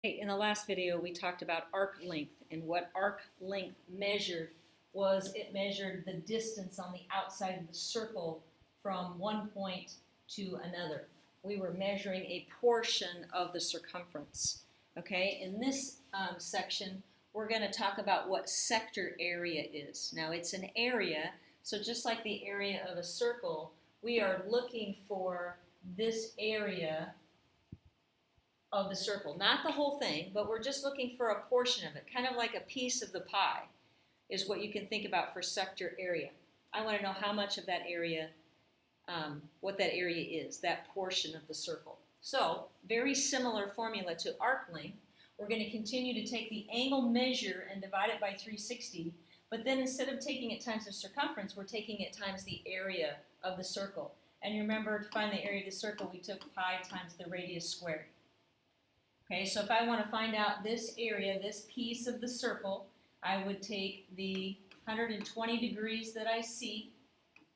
Hey, in the last video, we talked about arc length, and what arc length measured was it measured the distance on the outside of the circle from one point to another. We were measuring a portion of the circumference. Okay, in this section, we're going to talk about what sector area is. Now, it's an area, so just like the area of a circle, we are looking for this area of the circle. Not the whole thing, but we're just looking for a portion of it, kind of like a piece of the pie is what you can think about for sector area. I want to know how much of that area, what that area is, that portion of the circle. So, very similar formula to arc length. We're going to continue to take the angle measure and divide it by 360, but then instead of taking it times the circumference, we're taking it times the area of the circle. And you remember, to find the area of the circle, we took pi times the radius squared. Okay, so if I want to find out this area, this piece of the circle, I would take the 120 degrees that I see,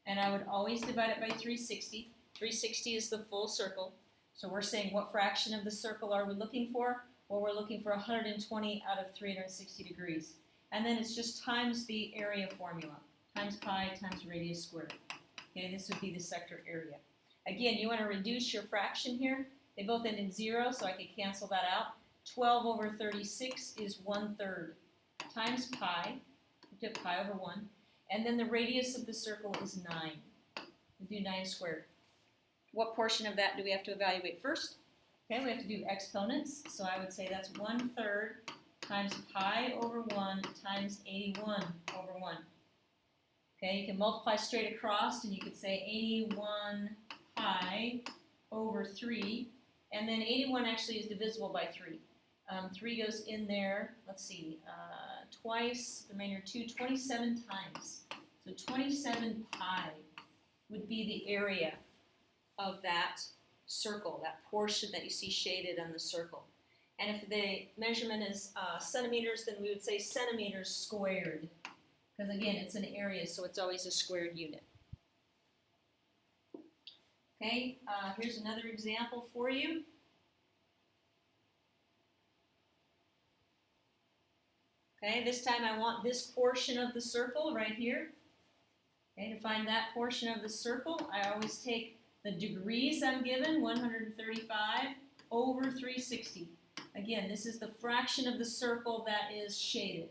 and I would always divide it by 360. 360 is the full circle. So we're saying what fraction of the circle are we looking for? Well, we're looking for 120 out of 360 degrees. And then it's just times the area formula, times pi times radius squared. Okay, this would be the sector area. Again, you want to reduce your fraction here. They both end in 0, so I could cancel that out. 12 over 36 is 1/3 times pi. We took pi over 1. And then the radius of the circle is 9. We do 9 squared. What portion of that do we have to evaluate first? Okay, we have to do exponents. So I would say that's 1/3 times pi over 1 times 81 over 1. Okay, you can multiply straight across, and you could say 81 pi over 3. And then 81 actually is divisible by 3. 3 goes in there, let's see, twice, the remainder 2, 27 times. So 27 pi would be the area of that circle, that portion that you see shaded on the circle. And if the measurement is centimeters, then we would say centimeters squared. Because again, it's an area, so it's always a squared unit. Okay, here's another example for you. Okay, this time I want this portion of the circle right here. Okay, to find that portion of the circle, I always take the degrees I'm given, 135 over 360. Again, this is the fraction of the circle that is shaded,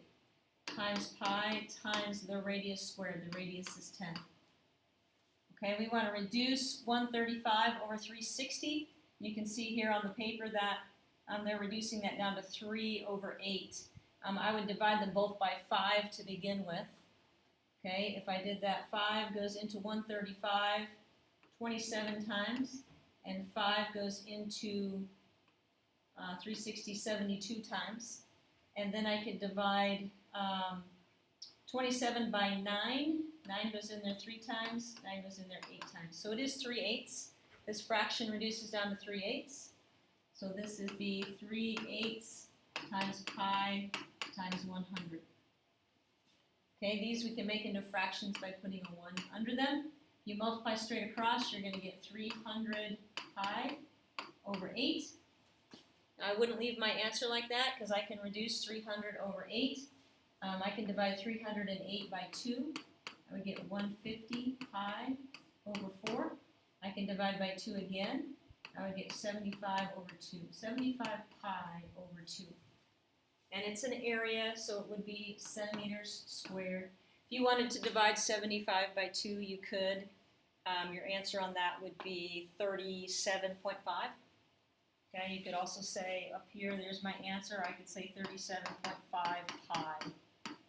times pi times the radius squared. The radius is 10. Okay, we want to reduce 135 over 360. You can see here on the paper that they're reducing that down to 3 over 8. I would divide them both by 5 to begin with. Okay, if I did that, 5 goes into 135 27 times, and 5 goes into 360 72 times. And then I could divide 27 by 9. 9 goes in there 3 times, 9 goes in there 8 times. So it is 3/8. This fraction reduces down to 3/8. So this would be 3/8 times pi times 100. Okay, these we can make into fractions by putting a 1 under them. If you multiply straight across, you're going to get 300 pi over 8. Now, I wouldn't leave my answer like that because I can reduce 300 over 8. I can divide 308 by 2. I would get 150 pi over 4. I can divide by 2 again. I would get 75 over 2. 75 pi over 2. And it's an area, so it would be centimeters squared. If you wanted to divide 75 by 2, you could. Your answer on that would be 37.5. Okay, you could also say up here, there's my answer. I could say 37.5 pi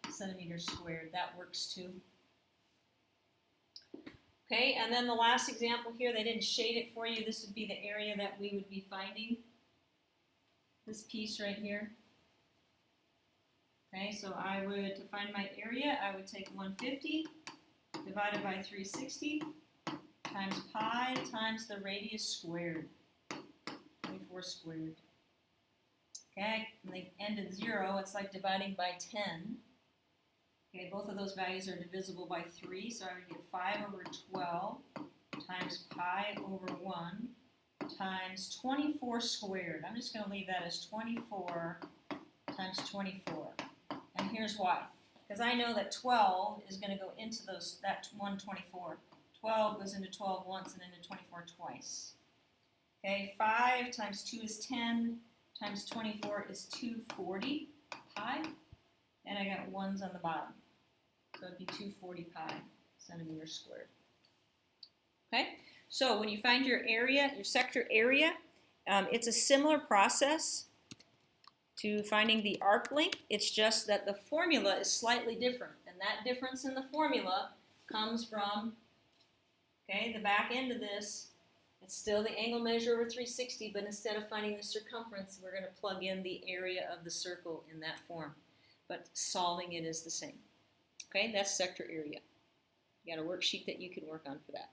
centimeters squared. That works too. Okay, and then the last example here, they didn't shade it for you. This would be the area that we would be finding. This piece right here. Okay, so to find my area, I would take 150 divided by 360 times pi times the radius squared, 24 squared. Okay, and they end at 0, it's like dividing by 10. Okay, both of those values are divisible by 3, so I would get 5 over 12 times pi over 1 times 24 squared. I'm just going to leave that as 24 times 24. And here's why. Because I know that 12 is going to go into that 124. 12 goes into 12 once and into 24 twice. Okay, 5 times 2 is 10, times 24 is 240 pi. And I got ones on the bottom. So it'd be 240 pi centimeters squared. Okay, so when you find your area, your sector area, it's a similar process to finding the arc length. It's just that the formula is slightly different. And that difference in the formula comes from, okay, the back end of this. It's still the angle measure over 360, but instead of finding the circumference, we're going to plug in the area of the circle in that form. But solving it is the same. Okay, that's sector area. You got a worksheet that you can work on for that.